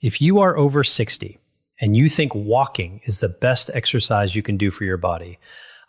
If you are over 60 and you think walking is the best exercise you can do for your body,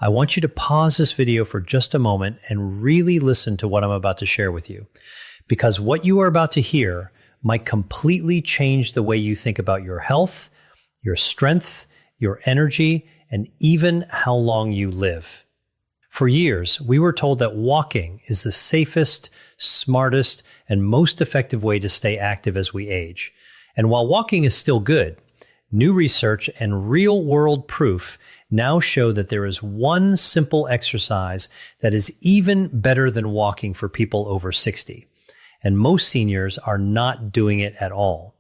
I want you to pause this video for just a moment and really listen to what I'm about to share with you. Because what you are about to hear might completely change the way you think about your health, your strength, your energy, and even how long you live. For years, we were told that walking is the safest, smartest, and most effective way to stay active as we age. And while walking is still good, new research and real-world proof now show that there is one simple exercise that is even better than walking for people over 60. And most seniors are not doing it at all.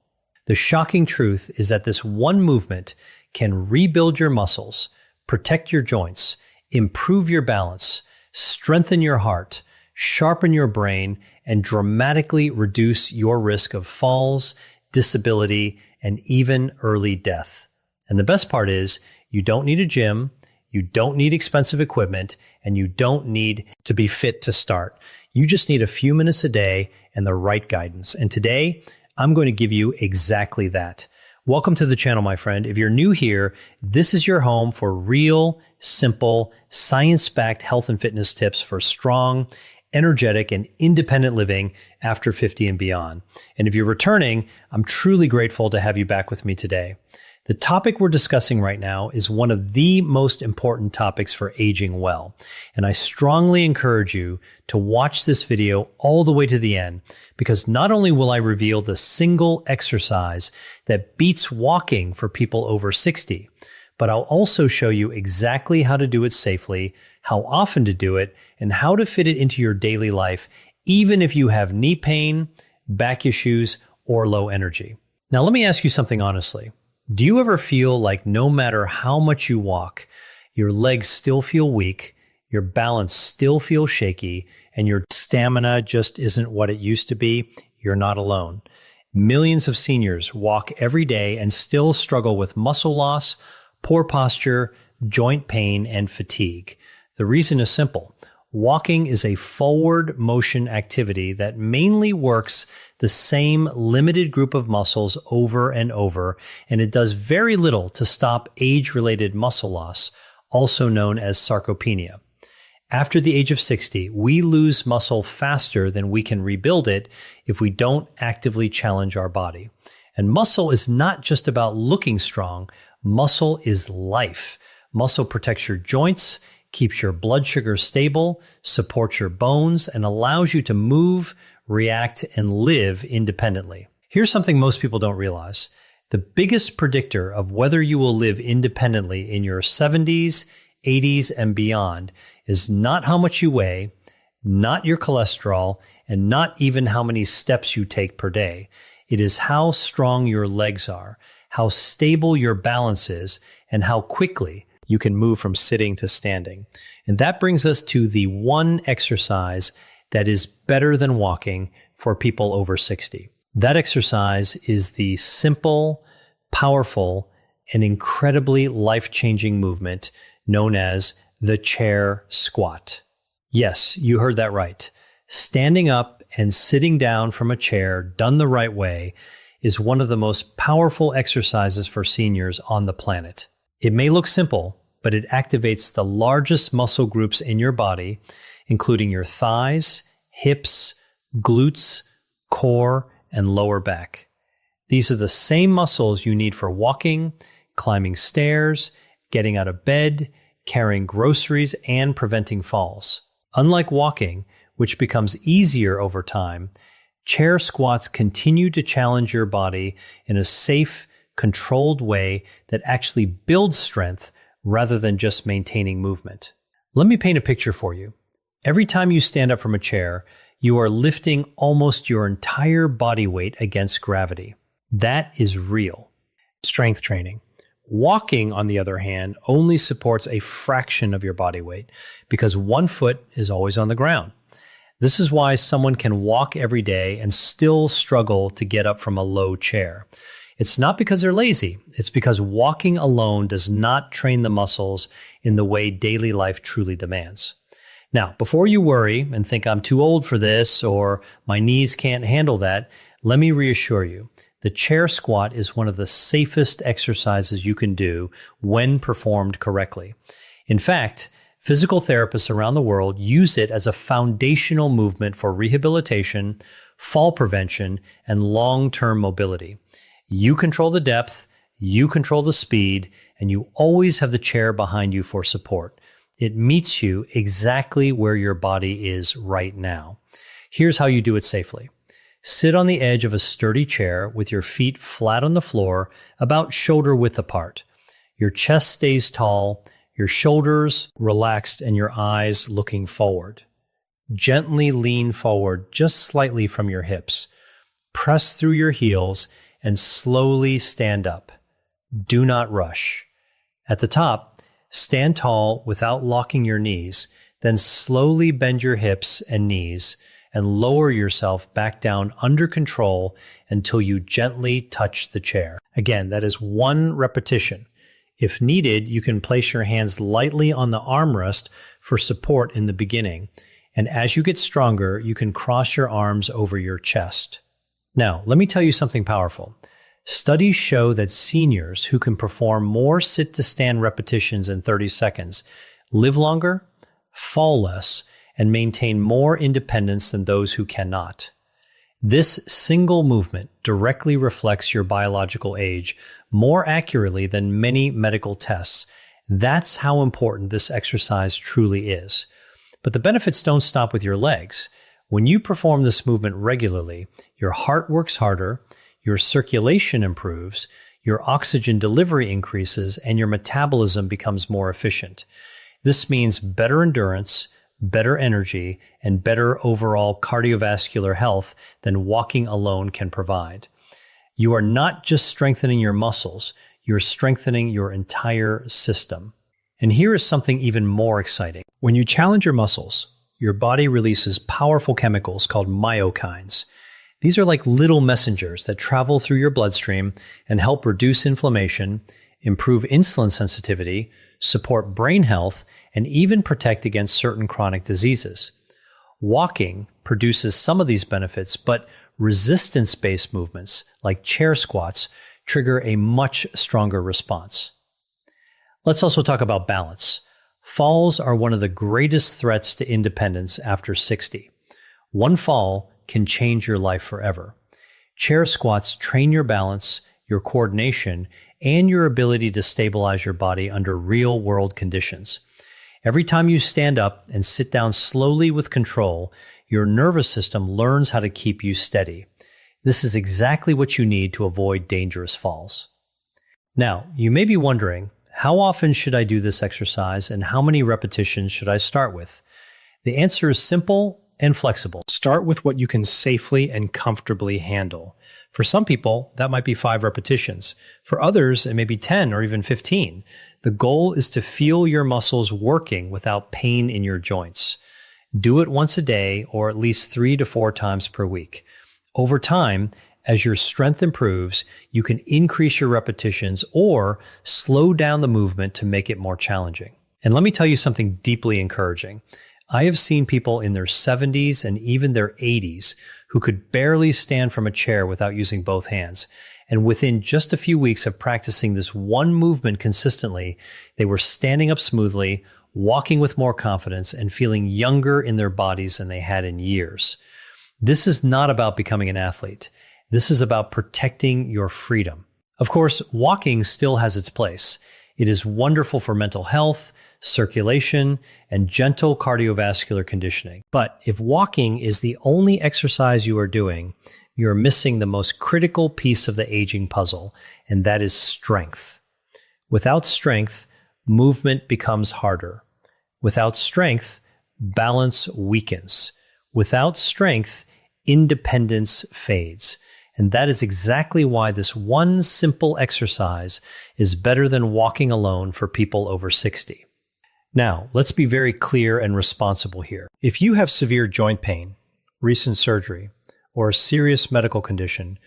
The shocking truth is that this one movement can rebuild your muscles, protect your joints, improve your balance, strengthen your heart, sharpen your brain, and dramatically reduce your risk of falls, disability, and even early death. And the best part is, you don't need a gym, you don't need expensive equipment, and you don't need to be fit to start. You just need a few minutes a day and the right guidance. And today, I'm going to give you exactly that. Welcome to the channel, my friend. If you're new here, this is your home for real, simple, science-backed health and fitness tips for strong, energetic, and independent living after 50 and beyond. And if you're returning, I'm truly grateful to have you back with me today. The topic we're discussing right now is one of the most important topics for aging well. And I strongly encourage you to watch this video all the way to the end, because not only will I reveal the single exercise that beats walking for people over 60, but I'll also show you exactly how to do it safely, how often to do it, and how to fit it into your daily life, even if you have knee pain, back issues, or low energy. Now, let me ask you something honestly. Do you ever feel like no matter how much you walk, your legs still feel weak, your balance still feels shaky, and your stamina just isn't what it used to be? You're not alone. Millions of seniors walk every day and still struggle with muscle loss, poor posture, joint pain, and fatigue. The reason is simple. Walking is a forward motion activity that mainly works the same limited group of muscles over and over, and it does very little to stop age-related muscle loss, also known as sarcopenia. After the age of 60, we lose muscle faster than we can rebuild it if we don't actively challenge our body. And muscle is not just about looking strong. Muscle is life. Muscle protects your joints, keeps your blood sugar stable, supports your bones, and allows you to move, react, and live independently. Here's something most people don't realize. The biggest predictor of whether you will live independently in your 70s, 80s, and beyond is not how much you weigh, not your cholesterol, and not even how many steps you take per day. It is how strong your legs are, how stable your balance is, and how quickly you can move from sitting to standing. And that brings us to the one exercise that is better than walking for people over 60. That exercise is the simple, powerful, and incredibly life-changing movement known as the chair squat. Yes, you heard that right. Standing up and sitting down from a chair done the right way is one of the most powerful exercises for seniors on the planet. It may look simple, but it activates the largest muscle groups in your body, including your thighs, hips, glutes, core, and lower back. These are the same muscles you need for walking, climbing stairs, getting out of bed, carrying groceries, and preventing falls. Unlike walking, which becomes easier over time, chair squats continue to challenge your body in a safe, controlled way that actually builds strength rather than just maintaining movement. Let me paint a picture for you. Every time you stand up from a chair, you are lifting almost your entire body weight against gravity. That is real strength training. Walking, on the other hand, only supports a fraction of your body weight because one foot is always on the ground. This is why someone can walk every day and still struggle to get up from a low chair. It's not because they're lazy. It's because walking alone does not train the muscles in the way daily life truly demands. Now, before you worry and think I'm too old for this or my knees can't handle that, let me reassure you. The chair squat is one of the safest exercises you can do when performed correctly. In fact, physical therapists around the world use it as a foundational movement for rehabilitation, fall prevention, and long-term mobility. You control the depth, you control the speed, and you always have the chair behind you for support. It meets you exactly where your body is right now. Here's how you do it safely. Sit on the edge of a sturdy chair with your feet flat on the floor, about shoulder width apart. Your chest stays tall, your shoulders relaxed, and your eyes looking forward. Gently lean forward just slightly from your hips. Press through your heels and slowly stand up. Do not rush. At the top, stand tall without locking your knees, then slowly bend your hips and knees and lower yourself back down under control until you gently touch the chair. Again, that is 1 repetition. If needed, you can place your hands lightly on the armrest for support in the beginning. And as you get stronger, you can cross your arms over your chest. Now, let me tell you something powerful. Studies show that seniors who can perform more sit-to-stand repetitions in 30 seconds live longer, fall less, and maintain more independence than those who cannot. This single movement directly reflects your biological age more accurately than many medical tests. That's how important this exercise truly is. But the benefits don't stop with your legs. When you perform this movement regularly, your heart works harder, your circulation improves, your oxygen delivery increases, and your metabolism becomes more efficient. This means better endurance, better energy, and better overall cardiovascular health than walking alone can provide. You are not just strengthening your muscles, you're strengthening your entire system. And here is something even more exciting. When you challenge your muscles, your body releases powerful chemicals called myokines. These are like little messengers that travel through your bloodstream and help reduce inflammation, improve insulin sensitivity, support brain health, and even protect against certain chronic diseases. Walking produces some of these benefits, but resistance-based movements like chair squats trigger a much stronger response. Let's also talk about balance. Falls are one of the greatest threats to independence after 60. One fall can change your life forever. Chair squats train your balance, your coordination, and your ability to stabilize your body under real-world conditions. Every time you stand up and sit down slowly with control, your nervous system learns how to keep you steady. This is exactly what you need to avoid dangerous falls. Now, you may be wondering, how often should I do this exercise and how many repetitions should I start with? The answer is simple and flexible. Start with what you can safely and comfortably handle. For some people, that might be 5 repetitions. For others, it may be 10 or even 15. The goal is to feel your muscles working without pain in your joints. Do it once a day or at least 3 to 4 times per week. Over time, as your strength improves, you can increase your repetitions or slow down the movement to make it more challenging. And let me tell you something deeply encouraging. I have seen people in their 70s and even their 80s who could barely stand from a chair without using both hands. And within just a few weeks of practicing this one movement consistently, they were standing up smoothly, walking with more confidence, and feeling younger in their bodies than they had in years. This is not about becoming an athlete. This is about protecting your freedom. Of course, walking still has its place. It is wonderful for mental health, circulation, and gentle cardiovascular conditioning. But if walking is the only exercise you are doing, you're missing the most critical piece of the aging puzzle, and that is strength. Without strength, movement becomes harder. Without strength, balance weakens. Without strength, independence fades. And that is exactly why this one simple exercise is better than walking alone for people over 60. Now, let's be very clear and responsible here. If you have severe joint pain, recent surgery, or a serious medical condition,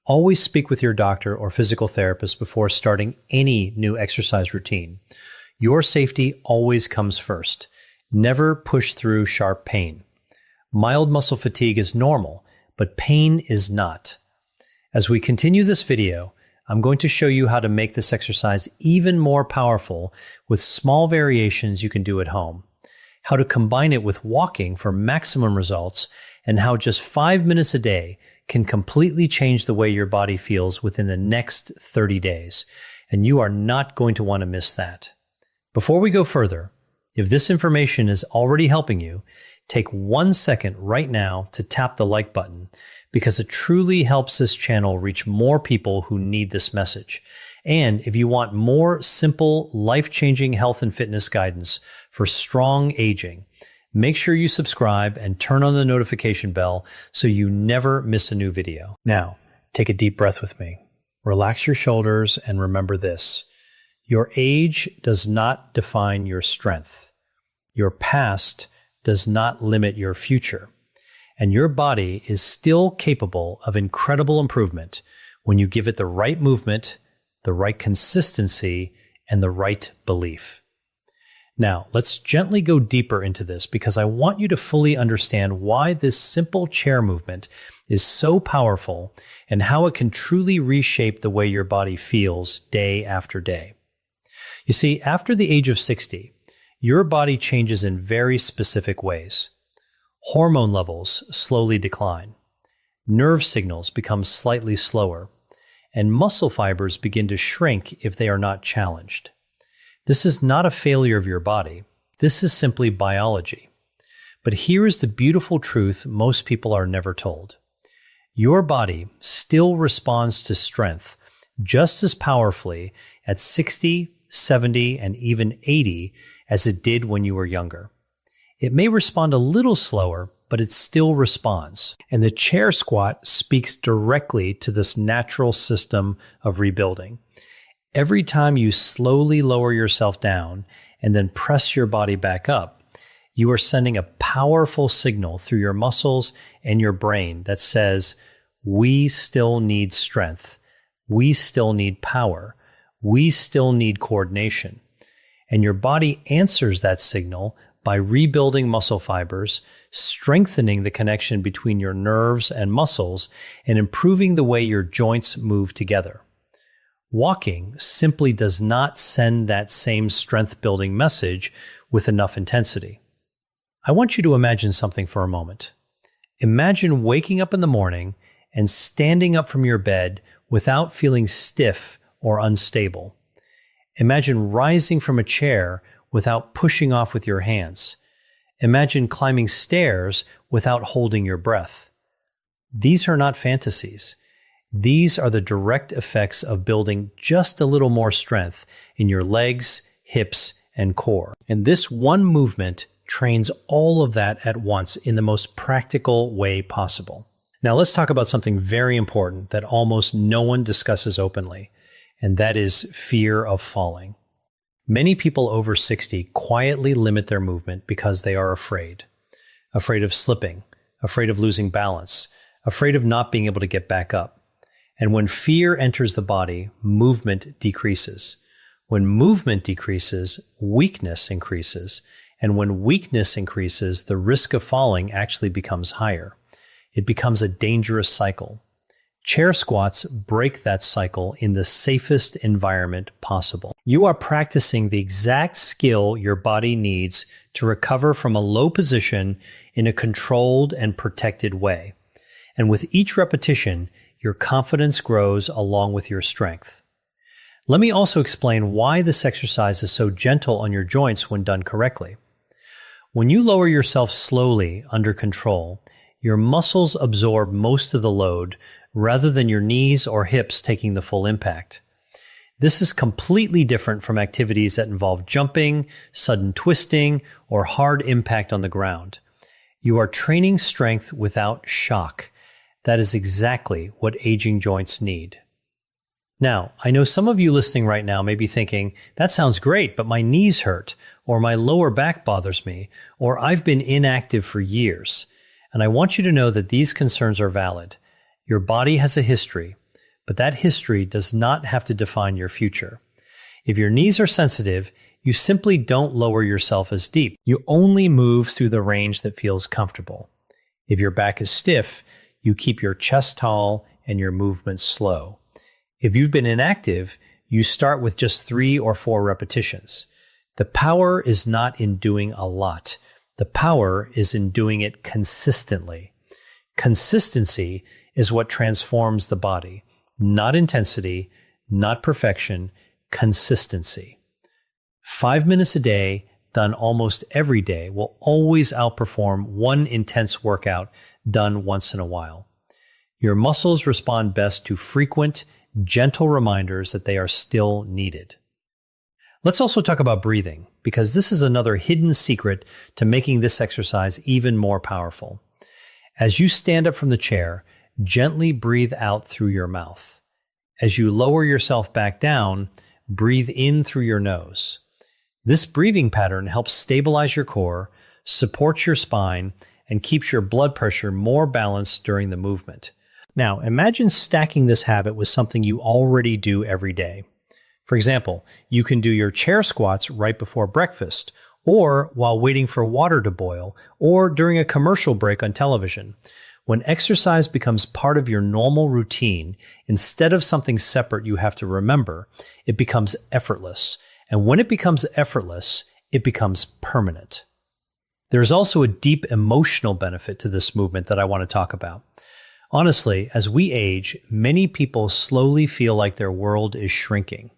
always speak with your doctor or physical therapist before starting any new exercise routine. Your safety always comes first. Never push through sharp pain. Mild muscle fatigue is normal, but pain is not. As we continue this video, I'm going to show you how to make this exercise even more powerful with small variations you can do at home, how to combine it with walking for maximum results, and how just 5 minutes a day can completely change the way your body feels within the next 30 days. And you are not going to want to miss that. Before we go further, if this information is already helping you, take 1 second right now to tap the like button, because it truly helps this channel reach more people who need this message. And if you want more simple, life-changing health and fitness guidance for strong aging, make sure you subscribe and turn on the notification bell so you never miss a new video. Now, take a deep breath with me. Relax your shoulders and remember this. Your age does not define your strength. Your past does not limit your future. And your body is still capable of incredible improvement when you give it the right movement, the right consistency, and the right belief. Now, let's gently go deeper into this because I want you to fully understand why this simple chair movement is so powerful and how it can truly reshape the way your body feels day after day. You see, after the age of 60, your body changes in very specific ways. Hormone levels slowly decline, nerve signals become slightly slower, and muscle fibers begin to shrink if they are not challenged. This is not a failure of your body. This is simply biology. But here is the beautiful truth most people are never told. Your body still responds to strength just as powerfully at 60, 70, and even 80 as it did when you were younger. It may respond a little slower, but it still responds. And the chair squat speaks directly to this natural system of rebuilding. Every time you slowly lower yourself down and then press your body back up, you are sending a powerful signal through your muscles and your brain that says, we still need strength. We still need power. We still need coordination. And your body answers that signal by rebuilding muscle fibers, strengthening the connection between your nerves and muscles, and improving the way your joints move together. Walking simply does not send that same strength-building message with enough intensity. I want you to imagine something for a moment. Imagine waking up in the morning and standing up from your bed without feeling stiff or unstable. Imagine rising from a chair without pushing off with your hands. Imagine climbing stairs without holding your breath. These are not fantasies. These are the direct effects of building just a little more strength in your legs, hips, and core. And this one movement trains all of that at once in the most practical way possible. Now let's talk about something very important that almost no one discusses openly, and that is fear of falling. Many people over 60 quietly limit their movement because they are afraid. Afraid of slipping, afraid of losing balance, afraid of not being able to get back up. And when fear enters the body, movement decreases. When movement decreases, weakness increases. And when weakness increases, the risk of falling actually becomes higher. It becomes a dangerous cycle. Chair squats break that cycle in the safest environment possible. You are practicing the exact skill your body needs to recover from a low position in a controlled and protected way. And with each repetition, your confidence grows along with your strength. Let me also explain why this exercise is so gentle on your joints when done correctly. When you lower yourself slowly under control, your muscles absorb most of the load rather than your knees or hips taking the full impact. This is completely different from activities that involve jumping, sudden twisting, or hard impact on the ground. You are training strength without shock. That is exactly what aging joints need. Now, I know some of you listening right now may be thinking, that sounds great, but my knees hurt, or my lower back bothers me, or I've been inactive for years. And I want you to know that these concerns are valid. Your body has a history, but that history does not have to define your future. If your knees are sensitive, you simply don't lower yourself as deep. You only move through the range that feels comfortable. If your back is stiff, you keep your chest tall and your movements slow. If you've been inactive, you start with just 3 or 4 repetitions. The power is not in doing a lot. The power is in doing it consistently. Consistency is what transforms the body, not intensity, not perfection, consistency. 5 minutes a day, done almost every day, will always outperform one intense workout done once in a while. Your muscles respond best to frequent, gentle reminders that they are still needed. Let's also talk about breathing, because this is another hidden secret to making this exercise even more powerful. As you stand up from the chair, gently breathe out through your mouth. As you lower yourself back down, breathe in through your nose. This breathing pattern helps stabilize your core, supports your spine, and keeps your blood pressure more balanced during the movement. Now, imagine stacking this habit with something you already do every day. For example, you can do your chair squats right before breakfast, or while waiting for water to boil, or during a commercial break on television. When exercise becomes part of your normal routine, instead of something separate you have to remember, it becomes effortless. And when it becomes effortless, it becomes permanent. There's also a deep emotional benefit to this movement that I want to talk about. Honestly, as we age, many people slowly feel like their world is shrinking.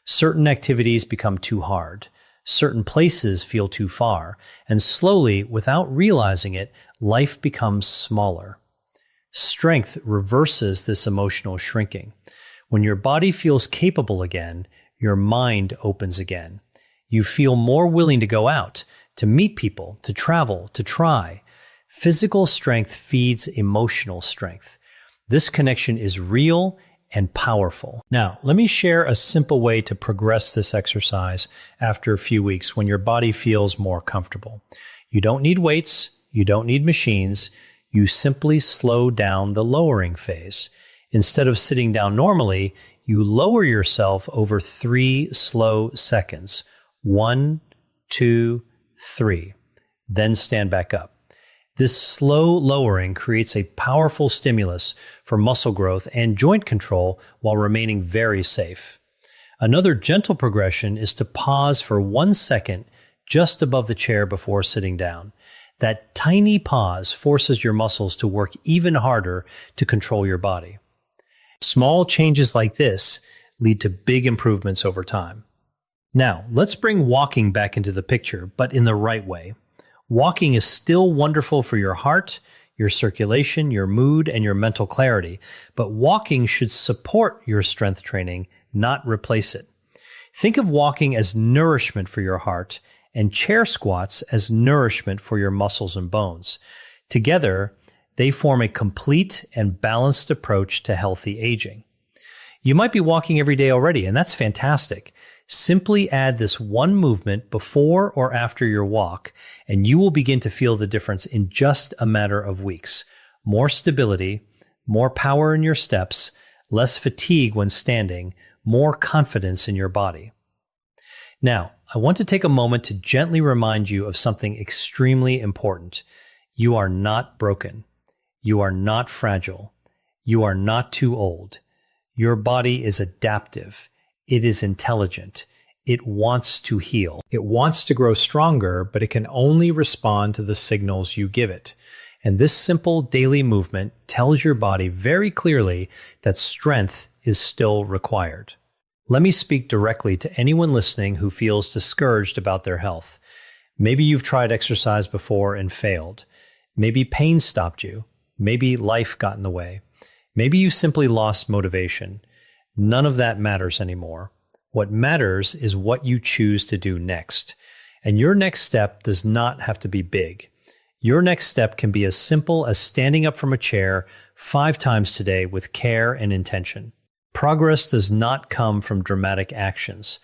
Certain activities become too hard. Certain places feel too far. And slowly, without realizing it, life becomes smaller. Strength reverses this emotional shrinking. When your body feels capable again, your mind opens again. You feel more willing to go out, to meet people, to travel, to try. Physical strength feeds emotional strength. This connection is real and powerful. Now, let me share a simple way to progress this exercise after a few weeks when your body feels more comfortable. You don't need weights, you don't need machines, you simply slow down the lowering phase. Instead of sitting down normally, you lower yourself over 3 slow seconds. 1, 2, 3. Then stand back up. This slow lowering creates a powerful stimulus for muscle growth and joint control while remaining very safe. Another gentle progression is to pause for 1 second just above the chair before sitting down. That tiny pause forces your muscles to work even harder to control your body. Small changes like this lead to big improvements over time. Now, let's bring walking back into the picture, but in the right way. Walking is still wonderful for your heart, your circulation, your mood, and your mental clarity, but walking should support your strength training, not replace it. Think of walking as nourishment for your heart and chair squats as nourishment for your muscles and bones. Together, they form a complete and balanced approach to healthy aging. You might be walking every day already, and that's fantastic. Simply add this one movement before or after your walk, and you will begin to feel the difference in just a matter of weeks. More stability, more power in your steps, less fatigue when standing, more confidence in your body. Now, I want to take a moment to gently remind you of something extremely important. You are not broken. You are not fragile. You are not too old. Your body is adaptive. It is intelligent. It wants to heal. It wants to grow stronger, but it can only respond to the signals you give it. And this simple daily movement tells your body very clearly that strength is still required. Let me speak directly to anyone listening who feels discouraged about their health. Maybe you've tried exercise before and failed. Maybe pain stopped you. Maybe life got in the way. Maybe you simply lost motivation. None of that matters anymore. What matters is what you choose to do next. And your next step does not have to be big. Your next step can be as simple as standing up from a chair 5 times today with care and intention. Progress does not come from dramatic actions.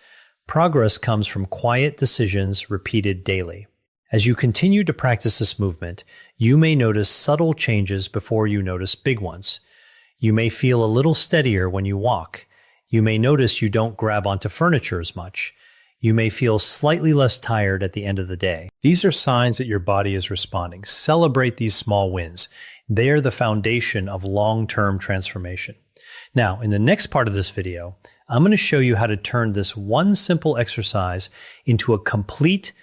Progress comes from quiet decisions repeated daily. As you continue to practice this movement, you may notice subtle changes before you notice big ones. You may feel a little steadier when you walk. You may notice you don't grab onto furniture as much. You may feel slightly less tired at the end of the day. These are signs that your body is responding. Celebrate these small wins. They are the foundation of long-term transformation. Now, in the next part of this video, I'm going to show you how to turn this one simple exercise into a complete